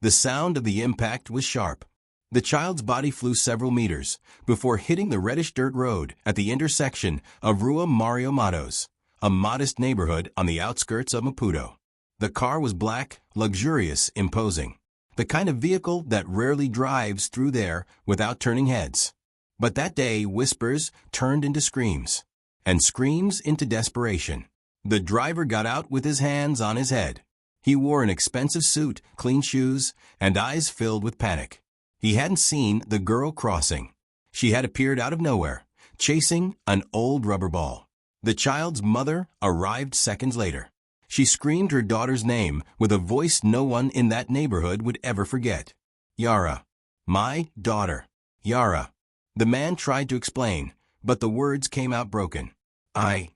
The sound of the impact was sharp. The child's body flew several meters before hitting the reddish dirt road at the intersection of Rua Mario Matos, a modest neighborhood on the outskirts of Maputo. The car was black, luxurious, imposing. The kind of vehicle that rarely drives through there without turning heads. But that day, whispers turned into screams, and screams into desperation. The driver got out with his hands on his head. He wore an expensive suit, clean shoes, and eyes filled with panic. He hadn't seen the girl crossing. She had appeared out of nowhere, chasing an old rubber ball. The child's mother arrived seconds later. She screamed her daughter's name with a voice no one in that neighborhood would ever forget. Yara. My daughter. Yara. The man tried to explain, but the words came out broken. I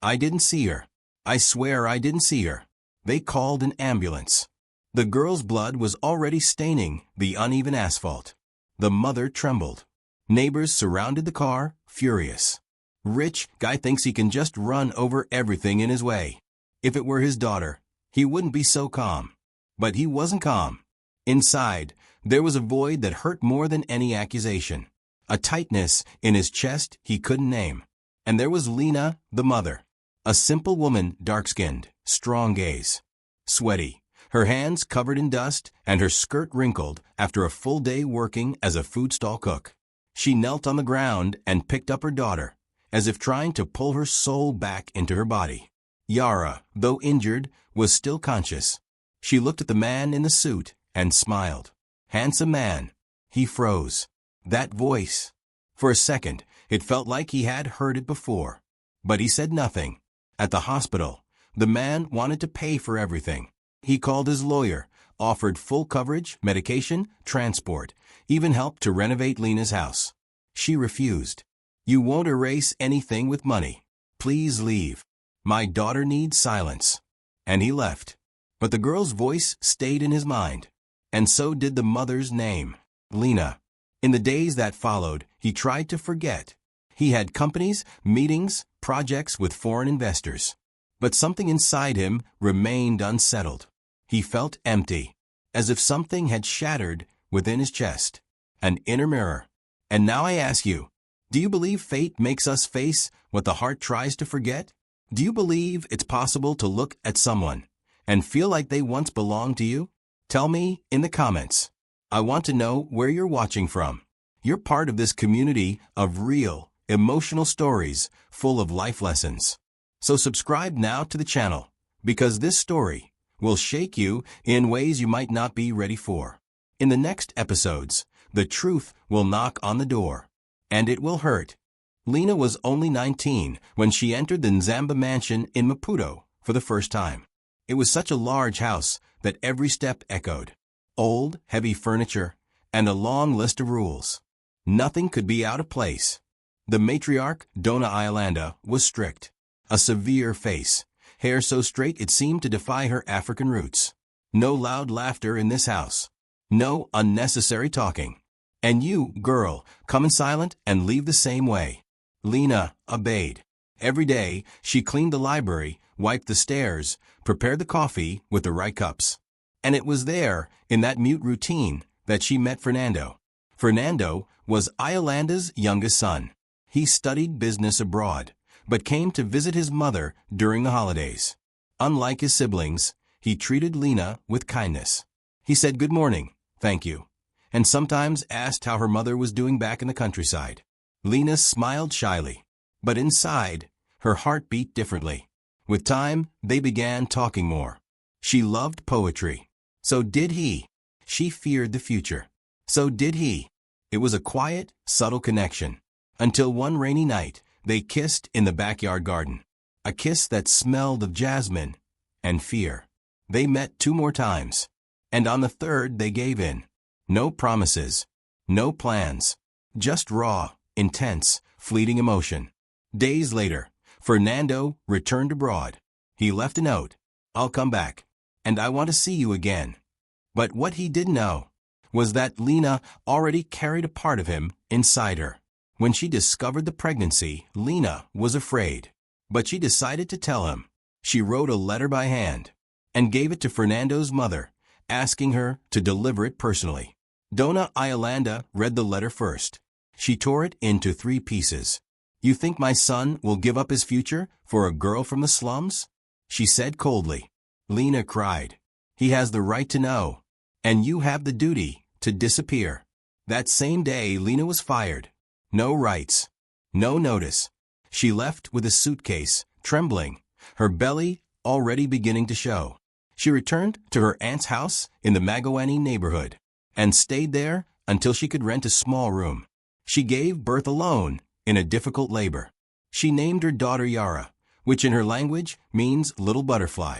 didn't see her. I swear I didn't see her. They called an ambulance. The girl's blood was already staining the uneven asphalt. The mother trembled. Neighbors surrounded the car, furious. Rich guy thinks he can just run over everything in his way. If it were his daughter, he wouldn't be so calm. But he wasn't calm. Inside, there was a void that hurt more than any accusation. A tightness in his chest he couldn't name. And there was Lena, the mother. A simple woman, dark-skinned, strong gaze. Sweaty, her hands covered in dust and her skirt wrinkled after a full day working as a food stall cook. She knelt on the ground and picked up her daughter, as if trying to pull her soul back into her body. Yara, though injured, was still conscious. She looked at the man in the suit and smiled. Handsome man. He froze. That voice. For a second, it felt like he had heard it before. But he said nothing. At the hospital, the man wanted to pay for everything. He called his lawyer, offered full coverage, medication, transport, even helped to renovate Lena's house. She refused. You won't erase anything with money. Please leave. My daughter needs silence. And he left. But the girl's voice stayed in his mind. And so did the mother's name, Lena. In the days that followed, he tried to forget. He had companies, meetings, projects with foreign investors. But something inside him remained unsettled. He felt empty, as if something had shattered within his chest. An inner mirror. And now I ask you, do you believe fate makes us face what the heart tries to forget? Do you believe it's possible to look at someone and feel like they once belonged to you? Tell me in the comments. I want to know where you're watching from. You're part of this community of real, emotional stories full of life lessons. So subscribe now to the channel, because this story will shake you in ways you might not be ready for. In the next episodes, the truth will knock on the door, and it will hurt. Lena was only 19 when she entered the Nzamba mansion in Maputo for the first time. It was such a large house that every step echoed. Old, heavy furniture, and a long list of rules. Nothing could be out of place. The matriarch, Dona Iolanda, was strict. A severe face, hair so straight it seemed to defy her African roots. No loud laughter in this house. No unnecessary talking. And you, girl, come in silent and leave the same way. Lena obeyed. Every day, she cleaned the library, wiped the stairs, prepared the coffee with the right cups. And it was there, in that mute routine, that she met Fernando. Fernando was Iolanda's youngest son. He studied business abroad, but came to visit his mother during the holidays. Unlike his siblings, he treated Lena with kindness. He said good morning, thank you, and sometimes asked how her mother was doing back in the countryside. Lena smiled shyly, but inside, her heart beat differently. With time, they began talking more. She loved poetry. So did he. She feared the future. So did he. It was a quiet, subtle connection. Until one rainy night, they kissed in the backyard garden. A kiss that smelled of jasmine and fear. They met 2 more times. And on the third, they gave in. No promises. No plans. Just raw, intense, fleeting emotion. Days later, Fernando returned abroad. He left a note. I'll come back. And I want to see you again. But what he didn't know was that Lena already carried a part of him inside her. When she discovered the pregnancy, Lena was afraid. But she decided to tell him. She wrote a letter by hand and gave it to Fernando's mother, asking her to deliver it personally. Dona Iolanda read the letter first. She tore it into 3 pieces. "You think my son will give up his future for a girl from the slums?" she said coldly. Lena cried. "He has the right to know. And you have the duty to disappear." That same day, Lena was fired. No rights. No notice. She left with a suitcase, trembling, her belly already beginning to show. She returned to her aunt's house in the Magawani neighborhood and stayed there until she could rent a small room. She gave birth alone in a difficult labor. She named her daughter Yara, which in her language means little butterfly.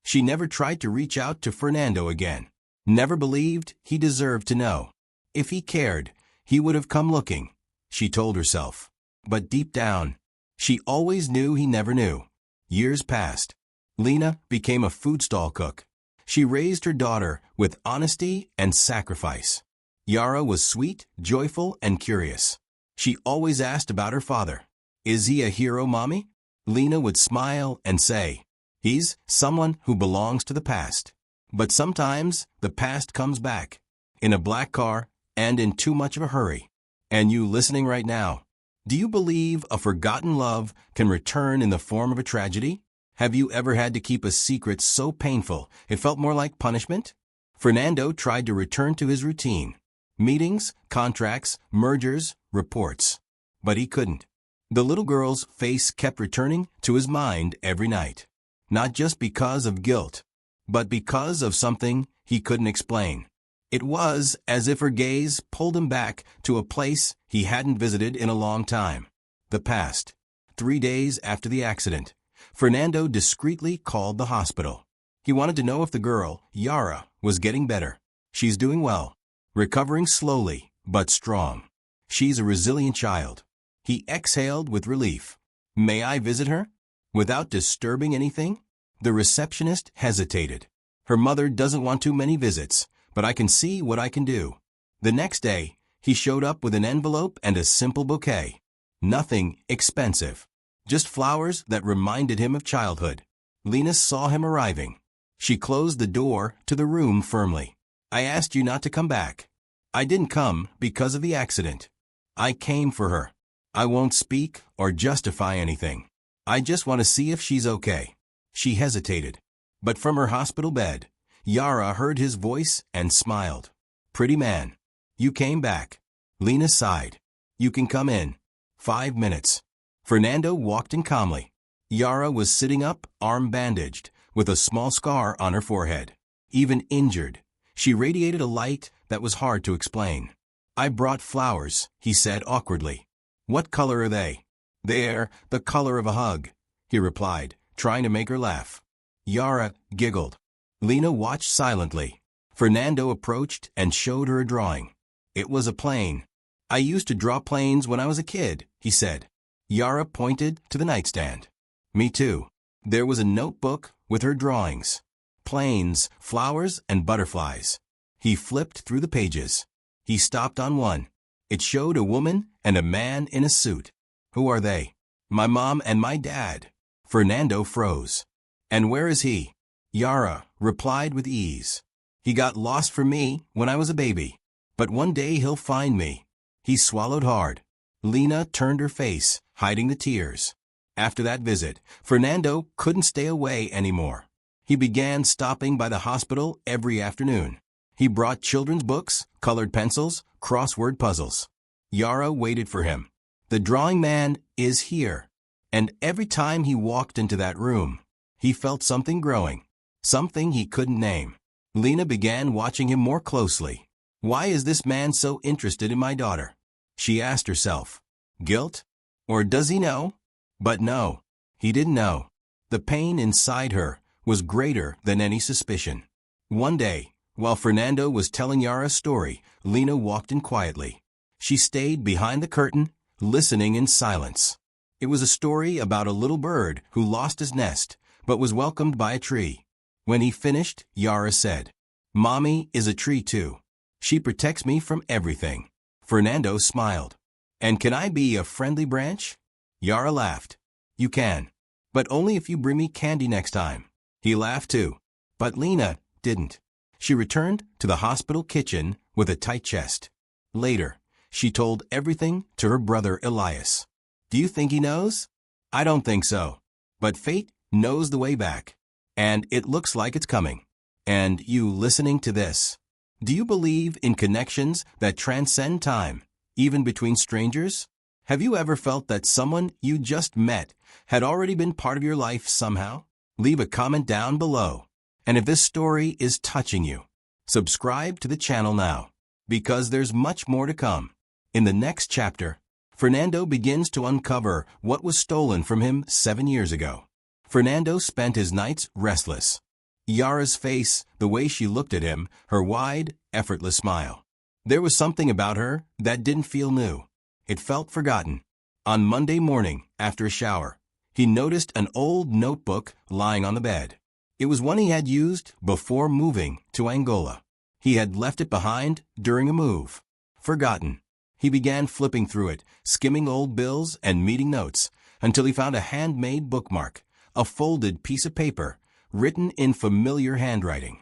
She never tried to reach out to Fernando again. Never believed he deserved to know. If he cared, he would have come looking, she told herself. But deep down, she always knew he never knew. Years passed. Lena became a food stall cook. She raised her daughter with honesty and sacrifice. Yara was sweet, joyful, and curious. She always asked about her father. "Is he a hero, Mommy?" Lena would smile and say, "He's someone who belongs to the past." But sometimes the past comes back, in a black car and in too much of a hurry. And you listening right now, do you believe a forgotten love can return in the form of a tragedy? Have you ever had to keep a secret so painful it felt more like punishment? Fernando tried to return to his routine. Meetings, contracts, mergers, reports. But he couldn't. The little girl's face kept returning to his mind every night. Not just because of guilt, but because of something he couldn't explain. It was as if her gaze pulled him back to a place he hadn't visited in a long time. The past. 3 days after the accident, Fernando discreetly called the hospital. He wanted to know if the girl, Yara, was getting better. "She's doing well. Recovering slowly, but strong. She's a resilient child." He exhaled with relief. "May I visit her? Without disturbing anything?" The receptionist hesitated. "Her mother doesn't want too many visits, but I can see what I can do." The next day, he showed up with an envelope and a simple bouquet. Nothing expensive. Just flowers that reminded him of childhood. Lena saw him arriving. She closed the door to the room firmly. "I asked you not to come back. I didn't come because of the accident. I came for her. I won't speak or justify anything. I just want to see if she's okay." She hesitated. But from her hospital bed, Yara heard his voice and smiled. "Pretty man. You came back." Lena sighed. "You can come in." 5 minutes. Fernando walked in calmly. Yara was sitting up, arm bandaged, with a small scar on her forehead. Even injured, she radiated a light that was hard to explain. "I brought flowers," he said awkwardly. "What color are they?" "They're the color of a hug," he replied, trying to make her laugh. Yara giggled. Lena watched silently. Fernando approached and showed her a drawing. It was a plane. "I used to draw planes when I was a kid," he said. Yara pointed to the nightstand. "Me too." There was a notebook with her drawings. Planes, flowers, and butterflies. He flipped through the pages. He stopped on one. It showed a woman and a man in a suit. "Who are they?" "My mom and my dad." Fernando froze. "And where is he?" Yara replied with ease. "He got lost from me when I was a baby. But one day he'll find me." He swallowed hard. Lena turned her face, hiding the tears. After that visit, Fernando couldn't stay away anymore. He began stopping by the hospital every afternoon. He brought children's books, colored pencils, crossword puzzles. Yara waited for him. "The drawing man is here." And every time he walked into that room, he felt something growing, something he couldn't name. Lena began watching him more closely. "Why is this man so interested in my daughter?" she asked herself. Guilt? Or does he know? But no, he didn't know. The pain inside her was greater than any suspicion. One day, while Fernando was telling Yara's story, Lena walked in quietly. She stayed behind the curtain, listening in silence. It was a story about a little bird who lost his nest, but was welcomed by a tree. When he finished, Yara said, "Mommy is a tree too. She protects me from everything." Fernando smiled. "And can I be a friendly branch?" Yara laughed. "You can. But only if you bring me candy next time." He laughed too. But Lena didn't. She returned to the hospital kitchen with a tight chest. Later, she told everything to her brother Elias. Do you think he knows? I don't think so. But fate knows the way back. And it looks like it's coming. And you listening to this, do you believe in connections that transcend time, even between strangers? Have you ever felt that someone you just met had already been part of your life somehow? Leave a comment down below. And if this story is touching you, subscribe to the channel now, because there's much more to come. In the next chapter, Fernando begins to uncover what was stolen from him 7 years ago. Fernando spent his nights restless. Yara's face, the way she looked at him, her wide, effortless smile. There was something about her that didn't feel new. It felt forgotten. On Monday morning, after a shower, he noticed an old notebook lying on the bed. It was one he had used before moving to Angola. He had left it behind during a move. Forgotten. He began flipping through it, skimming old bills and meeting notes, until he found a handmade bookmark, a folded piece of paper, written in familiar handwriting,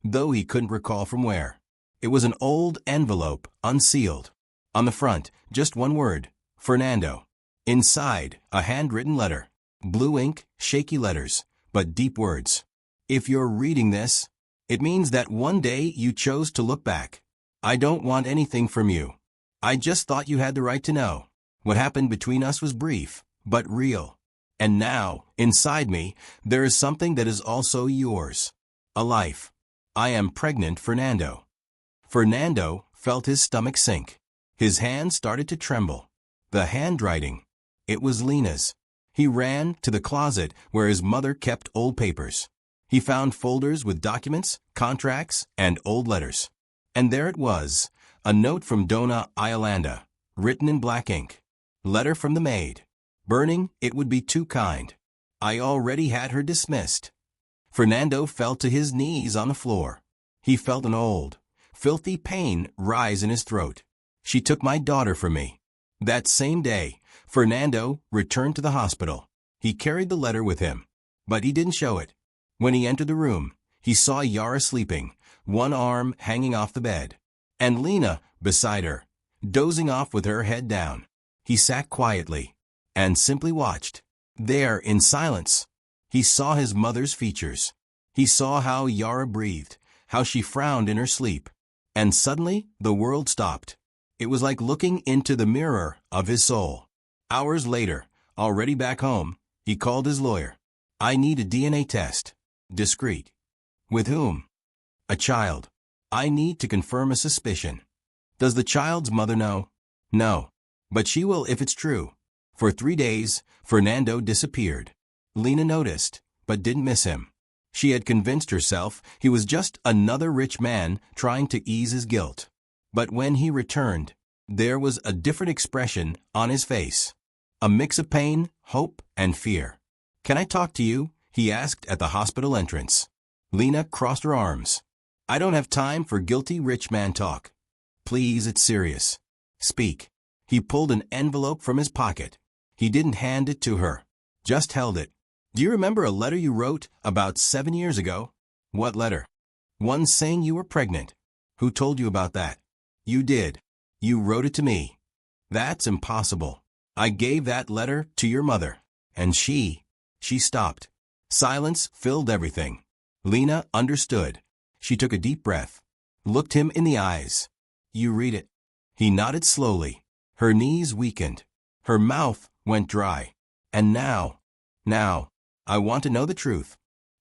though he couldn't recall from where. It was an old envelope, unsealed. On the front, just one word, Fernando. Inside, a handwritten letter, blue ink, shaky letters, but deep words. If you're reading this, it means that one day you chose to look back. I don't want anything from you. I just thought you had the right to know. What happened between us was brief, but real. And now, inside me, there is something that is also yours. A life. I am pregnant, Fernando. Fernando felt his stomach sink. His hands started to tremble. The handwriting. It was Lena's. He ran to the closet where his mother kept old papers. He found folders with documents, contracts, and old letters. And there it was, a note from Dona Iolanda, written in black ink. Letter from the maid. Burning, it would be too kind. I already had her dismissed. Fernando fell to his knees on the floor. He felt an old, filthy pain rise in his throat. She took my daughter from me. That same day, Fernando returned to the hospital. He carried the letter with him, but he didn't show it. When he entered the room, he saw Yara sleeping, one arm hanging off the bed, and Lena beside her, dozing off with her head down. He sat quietly and simply watched. There, in silence, he saw his mother's features. He saw how Yara breathed, how she frowned in her sleep. And suddenly, the world stopped. It was like looking into the mirror of his soul. Hours later, already back home, he called his lawyer. I need a DNA test. Discreet. With whom? A child. I need to confirm a suspicion. Does the child's mother know? No. But she will if it's true. For 3 days, Fernando disappeared. Lena noticed, but didn't miss him. She had convinced herself he was just another rich man trying to ease his guilt. But when he returned, there was a different expression on his face. A mix of pain, hope, and fear. Can I talk to you? He asked at the hospital entrance. Lena crossed her arms. I don't have time for guilty rich man talk. Please, it's serious. Speak. He pulled an envelope from his pocket. He didn't hand it to her, just held it. Do you remember a letter you wrote about 7 years ago? What letter? One saying you were pregnant. Who told you about that? You did. You wrote it to me. That's impossible. I gave that letter to your mother, and she stopped. Silence filled everything. Lena understood. She took a deep breath, looked him in the eyes. You read it. He nodded slowly. Her knees weakened. Her mouth went dry. And now, I want to know the truth.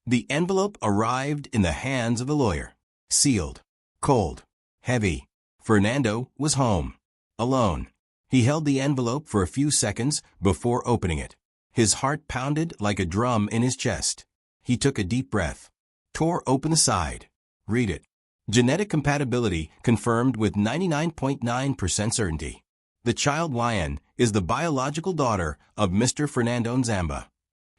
The envelope arrived in the hands of the lawyer. Sealed. Cold. Heavy. Fernando was home. Alone. He held the envelope for a few seconds before opening it. His heart pounded like a drum in his chest. He took a deep breath. Tore open the side. Read it. Genetic compatibility confirmed with 99.9% certainty. The child YN is the biological daughter of Mr. Fernando Nzamba.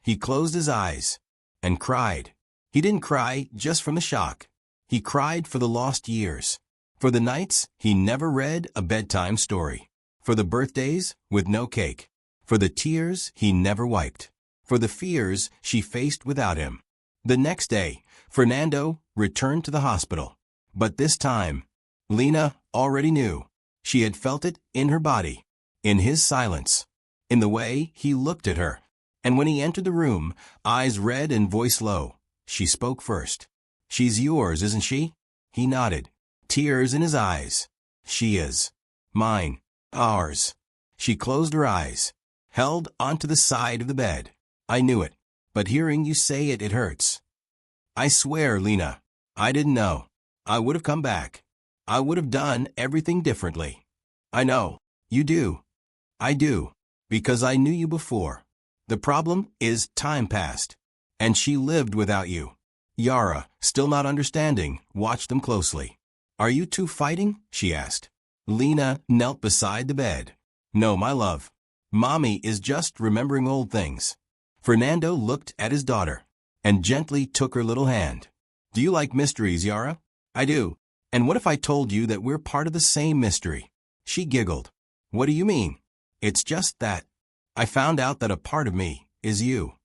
He closed his eyes and cried. He didn't cry just from the shock. He cried for the lost years, for the nights he never read a bedtime story, for the birthdays with no cake, for the tears he never wiped, for the fears she faced without him. The next day, Fernando returned to the hospital. But this time, Lena already knew. She had felt it in her body, in his silence, in the way he looked at her. And when he entered the room, eyes red and voice low, she spoke first. "She's yours, isn't she?" He nodded, tears in his eyes. "She is. Mine. Ours." She closed her eyes, held onto the side of the bed. "I knew it, but hearing you say it, it hurts. I swear, Lena, I didn't know. I would have come back. I would have done everything differently." "I know. You do." "I do. Because I knew you before. The problem is time passed. And she lived without you." Yara, still not understanding, watched them closely. "Are you two fighting?" she asked. Lena knelt beside the bed. "No, my love. Mommy is just remembering old things." Fernando looked at his daughter and gently took her little hand. "Do you like mysteries, Yara?" "I do. And what if I told you that we're part of the same mystery?" She giggled. "What do you mean?" "It's just that I found out that a part of me is you."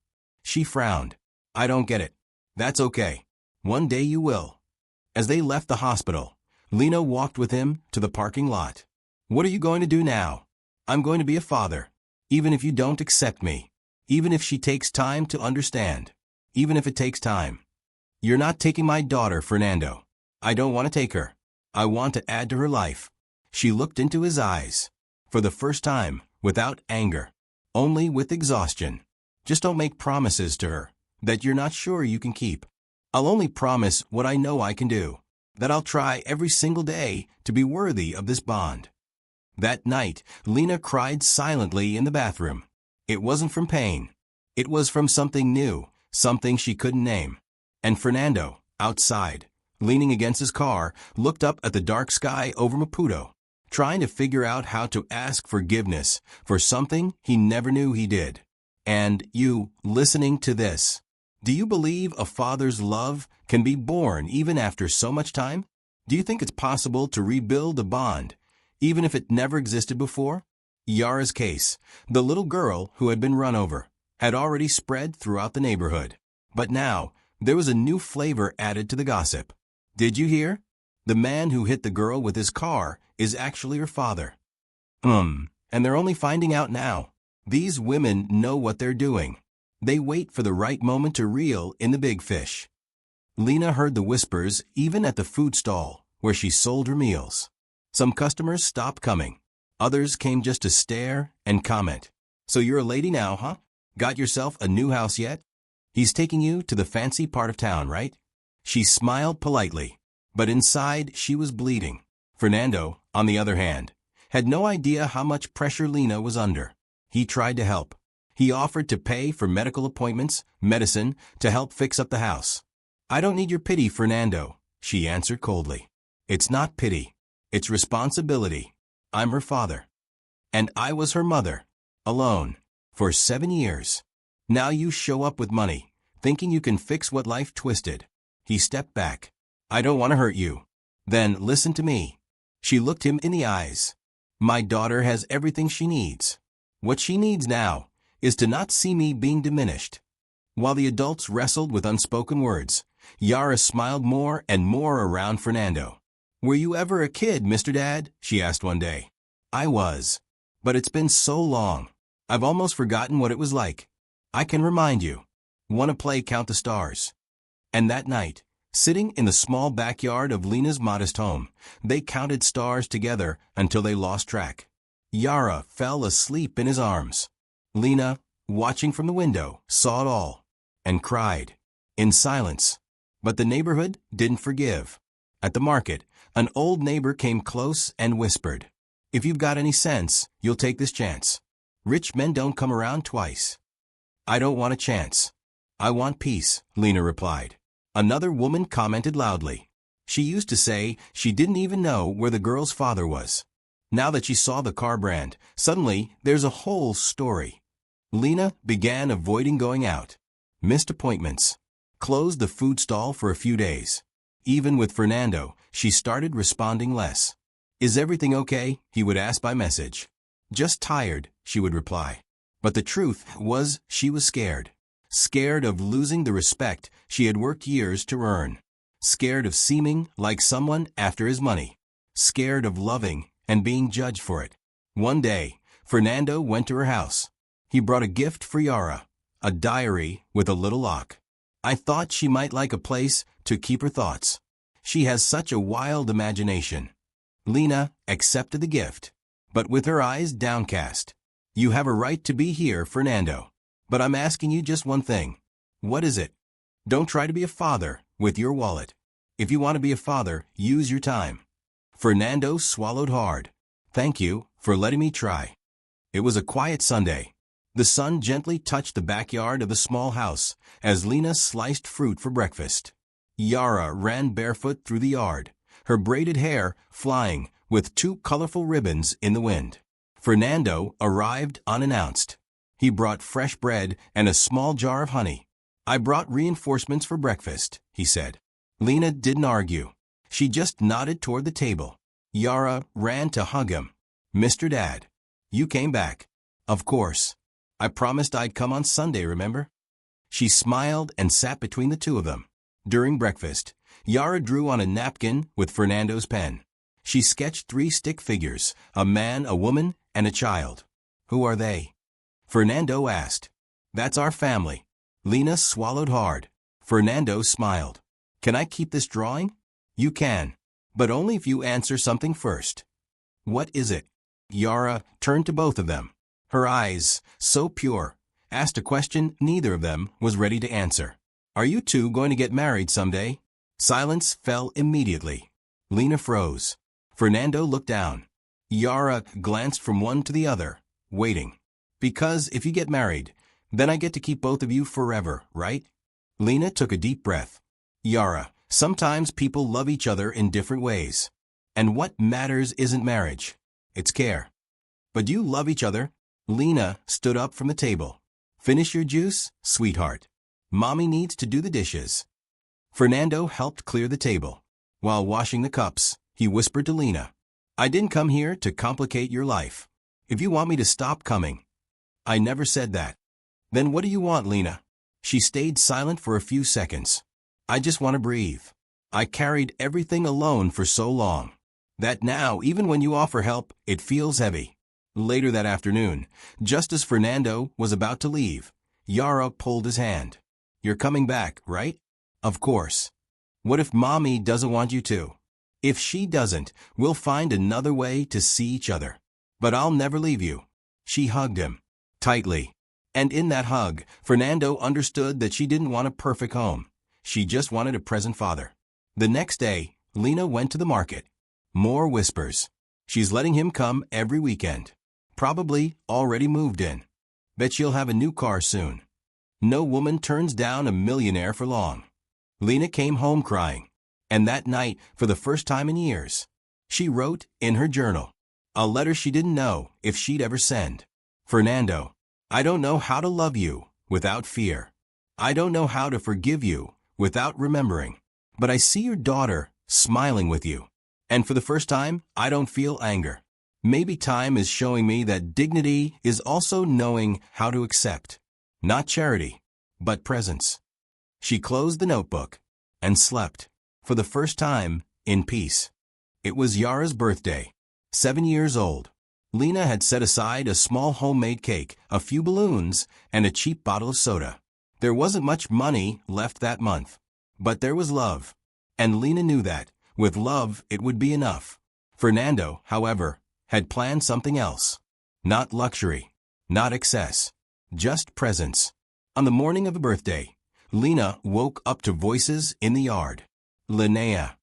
She frowned. "I don't get it." "That's okay. One day you will." As they left the hospital, Lena walked with him to the parking lot. "What are you going to do now?" "I'm going to be a father. Even if you don't accept me. Even if she takes time to understand. Even if it takes time." "You're not taking my daughter, Fernando." "I don't want to take her. I want to add to her life." She looked into his eyes. For the first time, without anger. Only with exhaustion. "Just don't make promises to her that you're not sure you can keep." "I'll only promise what I know I can do. That I'll try every single day to be worthy of this bond." That night, Lena cried silently in the bathroom. It wasn't from pain. It was from something new, something she couldn't name. And Fernando, outside, leaning against his car, looked up at the dark sky over Maputo, trying to figure out how to ask forgiveness for something he never knew he did. And you, listening to this, do you believe a father's love can be born even after so much time? Do you think it's possible to rebuild a bond, even if it never existed before? Yara's case, the little girl who had been run over, had already spread throughout the neighborhood. But now, there was a new flavor added to the gossip. "Did you hear? The man who hit the girl with his car is actually her father." And they're only finding out now. These women know what they're doing. They wait for the right moment to reel in the big fish. Lena heard the whispers even at the food stall where she sold her meals. Some customers stopped coming. Others came just to stare and comment. "So you're a lady now, huh? Got yourself a new house yet? He's taking you to the fancy part of town, right?" She smiled politely, but inside she was bleeding. Fernando, on the other hand, had no idea how much pressure Lena was under. He tried to help. He offered to pay for medical appointments, medicine, to help fix up the house. "I don't need your pity, Fernando," she answered coldly. "It's not pity. It's responsibility. I'm her father. And I was her mother. Alone. For 7 years. Now you show up with money, thinking you can fix what life twisted." He stepped back. "I don't want to hurt you." "Then listen to me." She looked him in the eyes. "My daughter has everything she needs. What she needs now is to not see me being diminished." While the adults wrestled with unspoken words, Yara smiled more and more around Fernando. "Were you ever a kid, Mr. Dad?" she asked one day. "I was. But it's been so long. I've almost forgotten what it was like. I can remind you. Want to play Count the Stars?" And that night, sitting in the small backyard of Lena's modest home, they counted stars together until they lost track. Yara fell asleep in his arms. Lena, watching from the window, saw it all and cried in silence. But the neighborhood didn't forgive. At the market, an old neighbor came close and whispered, "If you've got any sense, you'll take this chance. Rich men don't come around twice." "I don't want a chance. I want peace," Lena replied. Another woman commented loudly. She used to say she didn't even know where the girl's father was. Now that she saw the car brand, suddenly there's a whole story. Lena began avoiding going out. Missed appointments. Closed the food stall for a few days. Even with Fernando, she started responding less. "Is everything okay?" he would ask by message. "Just tired," she would reply. But the truth was she was scared. Scared of losing the respect she had worked years to earn. scared of seeming like someone after his money, scared of loving and being judged for it. One day, Fernando went to her house. He brought a gift for Yara, a diary with a little lock. I thought she might like a place to keep her thoughts. She has such a wild imagination. Lena accepted the gift, but with her eyes downcast. You have a right to be here, Fernando. But I'm asking you just one thing. What is it? Don't try to be a father with your wallet. If you want to be a father, use your time. Fernando swallowed hard. Thank you for letting me try. It was a quiet Sunday. The sun gently touched the backyard of the small house as Lena sliced fruit for breakfast. Yara ran barefoot through the yard, her braided hair flying with two colorful ribbons in the wind. Fernando arrived unannounced. He brought fresh bread and a small jar of honey. I brought reinforcements for breakfast, he said. Lena didn't argue. She just nodded toward the table. Yara ran to hug him. Mr. Dad, you came back. Of course. I promised I'd come on Sunday, remember? She smiled and sat between the two of them. During breakfast, Yara drew on a napkin with Fernando's pen. She sketched 3 stick figures, a man, a woman, and a child. Who are they? Fernando asked. That's our family. Lena swallowed hard. Fernando smiled. Can I keep this drawing? You can, but only if you answer something first. What is it? Yara turned to both of them. Her eyes, so pure, asked a question neither of them was ready to answer. Are you two going to get married someday? Silence fell immediately. Lena froze. Fernando looked down. Yara glanced from one to the other, waiting. Because if you get married, then I get to keep both of you forever, right? Lena took a deep breath. Yara, sometimes people love each other in different ways. And what matters isn't marriage. It's care. But do you love each other? Lena stood up from the table. Finish your juice, sweetheart. Mommy needs to do the dishes. Fernando helped clear the table. While washing the cups, he whispered to Lena, I didn't come here to complicate your life. If you want me to stop coming. I never said that. Then what do you want, Lena? She stayed silent for a few seconds. I just want to breathe. I carried everything alone for so long that now, even when you offer help, it feels heavy. Later that afternoon, just as Fernando was about to leave, Yara pulled his hand. You're coming back, right? Of course. What if Mommy doesn't want you to? If she doesn't, we'll find another way to see each other. But I'll never leave you. She hugged him tightly. And in that hug, Fernando understood that she didn't want a perfect home. She just wanted a present father. The next day, Lena went to the market. More whispers. She's letting him come every weekend. Probably already moved in. Bet she'll have a new car soon. No woman turns down a millionaire for long. Lena came home crying. And that night, for the first time in years, she wrote in her journal a letter she didn't know if she'd ever send. Fernando, I don't know how to love you without fear. I don't know how to forgive you without remembering. But I see your daughter smiling with you. And for the first time, I don't feel anger. Maybe time is showing me that dignity is also knowing how to accept. Not charity, but presence. She closed the notebook and slept, for the first time, in peace. It was Yara's birthday, 7 years old. Lena had set aside a small homemade cake, a few balloons, and a cheap bottle of soda. There wasn't much money left that month, but there was love. And Lena knew that, with love, it would be enough. Fernando, however, had planned something else. Not luxury, not excess, just presence. On the morning of the birthday, Lena woke up to voices in the yard. Linnea.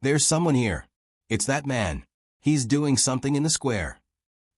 There's someone here. It's that man. He's doing something in the square.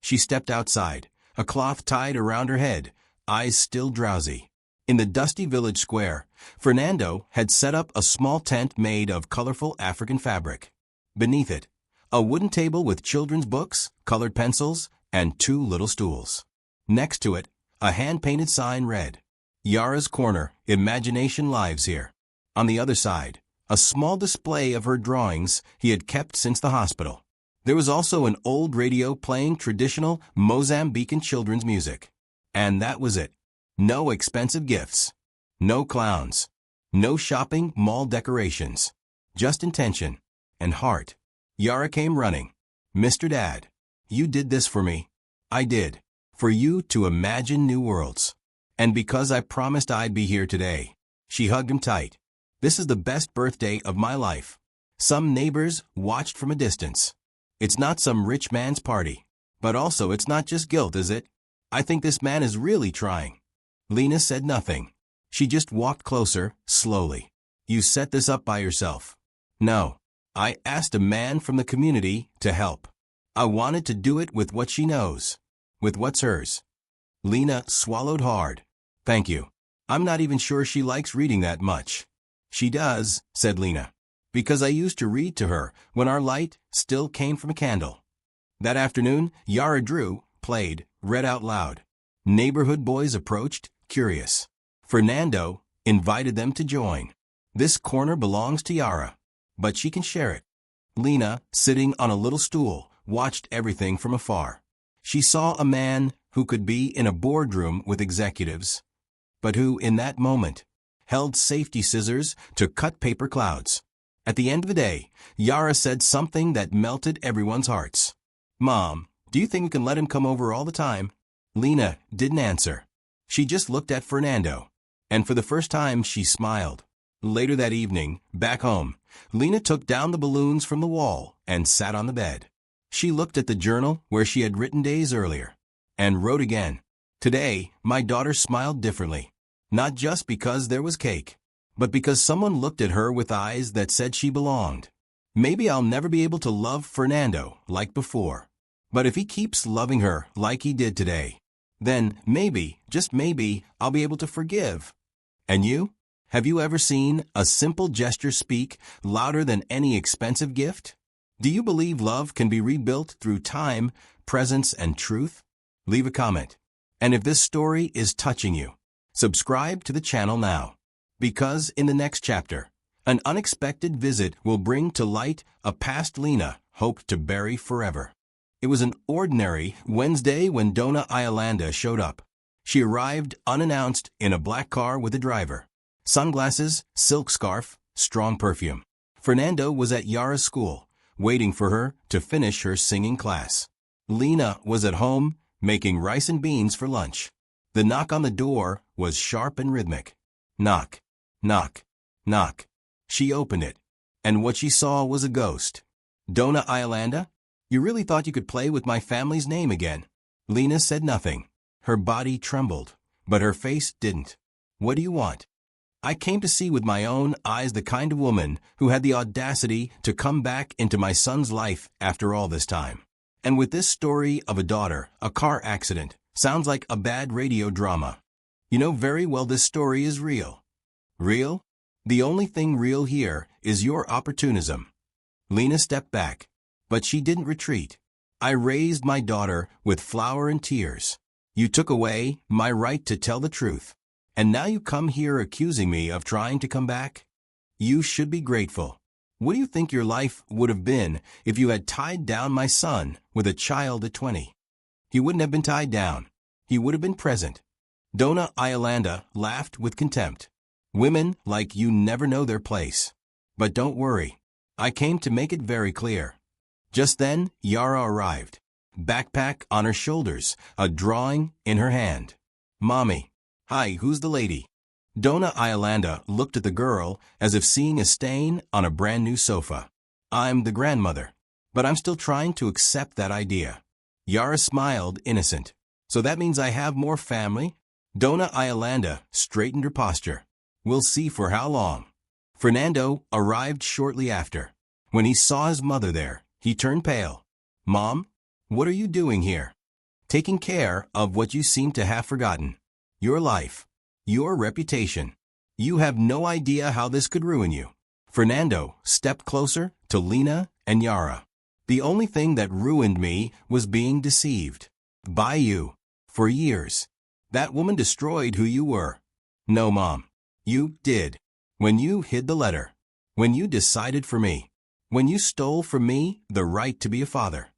She stepped outside, a cloth tied around her head, eyes still drowsy. In the dusty village square, Fernando had set up a small tent made of colorful African fabric. Beneath it, a wooden table with children's books, colored pencils, and 2 little stools. Next to it, a hand-painted sign read, Yara's Corner, Imagination Lives Here. On the other side, a small display of her drawings he had kept since the hospital. There was also an old radio playing traditional Mozambican children's music. And that was it. No expensive gifts. No clowns. No shopping mall decorations. just intention and heart. Yara came running. Mr. Dad, you did this for me. I did. For you to imagine new worlds. And because I promised I'd be here today. She hugged him tight. This is the best birthday of my life. Some neighbors watched from a distance. It's not some rich man's party. But also it's not just guilt, is it? I think this man is really trying. Lena said nothing. She just walked closer, slowly. You set this up by yourself. No. I asked a man from the community to help. I wanted to do it with what she knows. With what's hers. Lena swallowed hard. Thank you. I'm not even sure she likes reading that much. She does, said Lena. Because I used to read to her when our light still came from a candle. That afternoon, Yara drew, played, read out loud. Neighborhood boys approached, curious. Fernando invited them to join. This corner belongs to Yara, but she can share it. Lena, sitting on a little stool, watched everything from afar. She saw a man who could be in a boardroom with executives, but who, in that moment, held safety scissors to cut paper clouds. At the end of the day, Yara said something that melted everyone's hearts. Mom, do you think we can let him come over all the time? Lena didn't answer. She just looked at Fernando, and for the first time she smiled. Later that evening, back home, Lena took down the balloons from the wall and sat on the bed. She looked at the journal where she had written days earlier, and wrote again. Today, my daughter smiled differently. Not just because there was cake, but because someone looked at her with eyes that said she belonged. Maybe I'll never be able to love Fernando like before. But if he keeps loving her like he did today, then maybe, just maybe, I'll be able to forgive. And you? Have you ever seen a simple gesture speak louder than any expensive gift? Do you believe love can be rebuilt through time, presence, and truth? Leave a comment. And if this story is touching you, subscribe to the channel now. Because in the next chapter, an unexpected visit will bring to light a past Lena hoped to bury forever. It was an ordinary Wednesday when Donna Iolanda showed up. She arrived unannounced in a black car with a driver. Sunglasses, silk scarf, strong perfume. Fernando was at Yara's school, waiting for her to finish her singing class. Lena was at home, making rice and beans for lunch. The knock on the door was sharp and rhythmic. Knock, knock, knock. She opened it, and what she saw was a ghost. Donna Iolanda? You really thought you could play with my family's name again? Lena said nothing. Her body trembled, but her face didn't. What do you want? I came to see with my own eyes the kind of woman who had the audacity to come back into my son's life after all this time. And with this story of a daughter, a car accident, sounds like a bad radio drama. You know very well this story is real. Real? The only thing real here is your opportunism. Lena stepped back, but she didn't retreat. I raised my daughter with flour and tears. You took away my right to tell the truth. And now you come here accusing me of trying to come back? You should be grateful. What do you think your life would have been if you had tied down my son with a child at 20? He wouldn't have been tied down. He would have been present. Donna Iolanda laughed with contempt. Women like you never know their place. But don't worry. I came to make it very clear. Just then, Yara arrived. Backpack on her shoulders, a drawing in her hand. Mommy. Hi, who's the lady? Donna Iolanda looked at the girl as if seeing a stain on a brand new sofa. I'm the grandmother, but I'm still trying to accept that idea. Yara smiled, innocent. So that means I have more family? Donna Iolanda straightened her posture. We'll see for how long. Fernando arrived shortly after. When he saw his mother there, he turned pale. Mom, what are you doing here? Taking care of what you seem to have forgotten. Your life. Your reputation. You have no idea how this could ruin you. Fernando stepped closer to Lena and Yara. The only thing that ruined me was being deceived. By you. For years. That woman destroyed who you were. No, Mom. You did. When you hid the letter. When you decided for me. When you stole from me the right to be a father.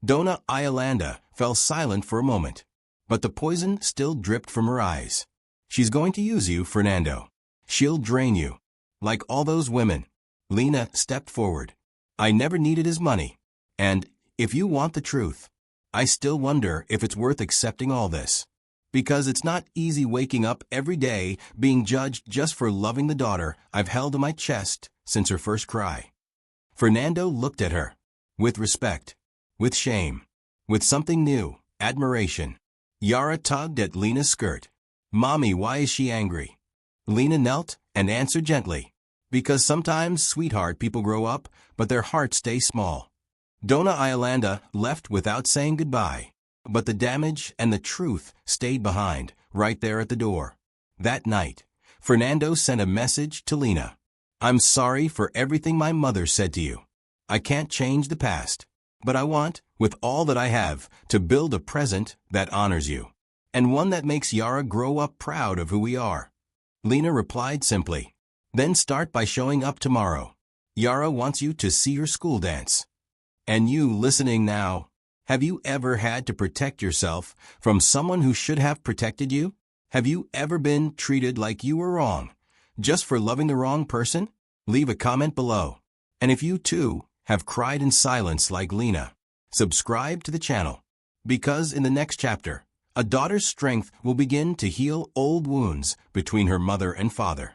Donna Iolanda fell silent for a moment. But the poison still dripped from her eyes. She's going to use you, Fernando. She'll drain you. Like all those women. Lena stepped forward. I never needed his money. And, if you want the truth, I still wonder if it's worth accepting all this. Because it's not easy waking up every day being judged just for loving the daughter I've held in my chest since her first cry. Fernando looked at her. With respect. With shame. With something new, admiration. Yara tugged at Lena's skirt. Mommy, why is she angry? Lena knelt and answered gently. Because sometimes, sweetheart, people grow up, but their hearts stay small. Dona Iolanda left without saying goodbye. But the damage and the truth stayed behind, right there at the door. That night, Fernando sent a message to Lena. I'm sorry for everything my mother said to you. I can't change the past. But I want, with all that I have, to build a present that honors you. And one that makes Yara grow up proud of who we are. Lena replied simply. Then start by showing up tomorrow. Yara wants you to see her school dance. And you listening now, have you ever had to protect yourself from someone who should have protected you? Have you ever been treated like you were wrong, just for loving the wrong person? Leave a comment below. And if you too have cried in silence like Lena, subscribe to the channel. Because in the next chapter, a daughter's strength will begin to heal old wounds between her mother and father.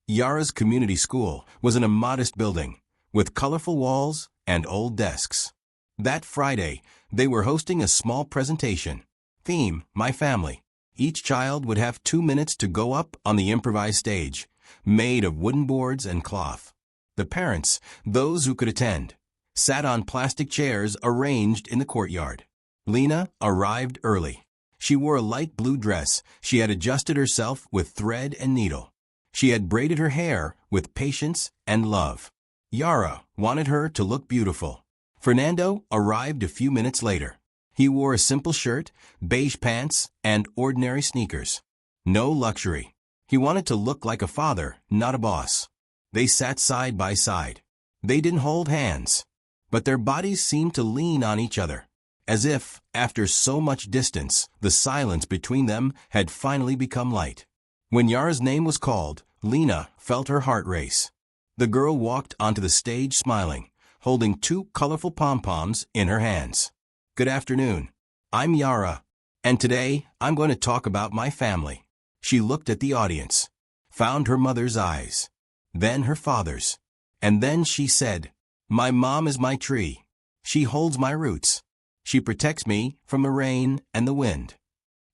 Yara's community school was in a modest building, with colorful walls and old desks. That Friday, they were hosting a small presentation. Theme, My Family. Each child would have 2 minutes to go up on the improvised stage, made of wooden boards and cloth. The parents, those who could attend, sat on plastic chairs arranged in the courtyard. Lena arrived early. She wore a light blue dress she had adjusted herself with thread and needle. She had braided her hair with patience and love. Yara wanted her to look beautiful. Fernando arrived a few minutes later. He wore a simple shirt, beige pants, and ordinary sneakers. No luxury. He wanted to look like a father, not a boss. They sat side by side. They didn't hold hands, but their bodies seemed to lean on each other, as if, after so much distance, the silence between them had finally become light. When Yara's name was called, Lena felt her heart race. The girl walked onto the stage smiling, holding 2 colorful pom-poms in her hands. Good afternoon. I'm Yara, and today I'm going to talk about my family. She looked at the audience, found her mother's eyes, then her father's, and then she said, My mom is my tree. She holds my roots. She protects me from the rain and the wind.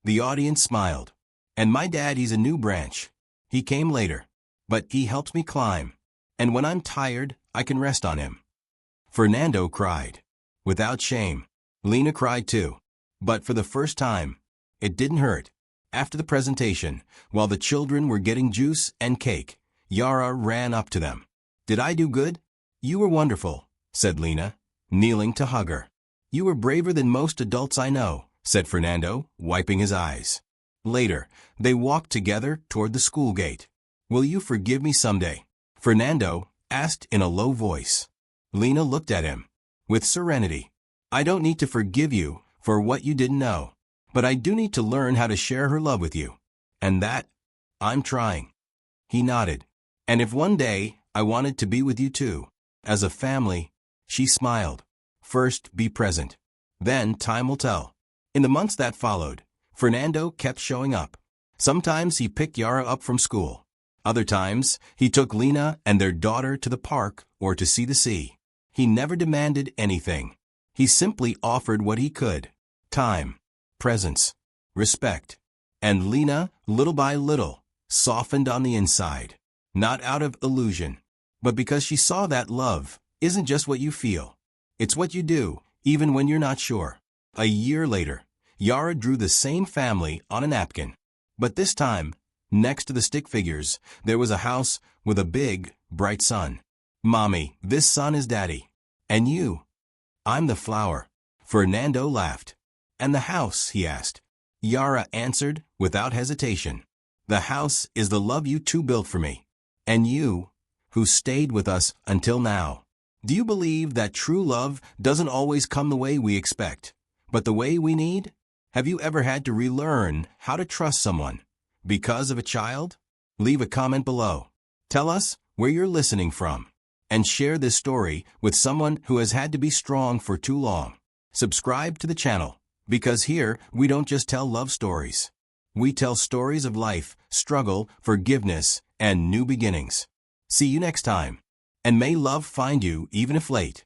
The audience smiled. And my dad, he's a new branch. He came later, but he helps me climb. And when I'm tired, I can rest on him. Fernando cried. Without shame. Lena cried too. But for the first time, it didn't hurt. After the presentation, while the children were getting juice and cake, Yara ran up to them. Did I do good? You were wonderful, said Lena, kneeling to hug her. You were braver than most adults I know, said Fernando, wiping his eyes. Later, they walked together toward the school gate. Will you forgive me someday? Fernando asked in a low voice. Lena looked at him with serenity. I don't need to forgive you for what you didn't know, but I do need to learn how to share her love with you. And that, I'm trying. He nodded. And if one day I wanted to be with you too, as a family, she smiled. First, be present. Then time will tell. In the months that followed, Fernando kept showing up. Sometimes he picked Yara up from school. Other times, he took Lena and their daughter to the park or to see the sea. He never demanded anything. He simply offered what he could. Time, presence, respect. And Lena, little by little, softened on the inside. Not out of illusion, but because she saw that love isn't just what you feel. It's what you do, even when you're not sure. A year later, Yara drew the same family on a napkin. But this time, next to the stick figures, there was a house with a big, bright sun. Mommy, this sun is Daddy. And you? I'm the flower. Fernando laughed. And the house, he asked. Yara answered without hesitation. The house is the love you two built for me. And you, who stayed with us until now. Do you believe that true love doesn't always come the way we expect, but the way we need? Have you ever had to relearn how to trust someone because of a child? Leave a comment below. Tell us where you're listening from. and share this story with someone who has had to be strong for too long. Subscribe to the channel, because here we don't just tell love stories. We tell stories of life, struggle, forgiveness, and new beginnings. See you next time. And may love find you even if late.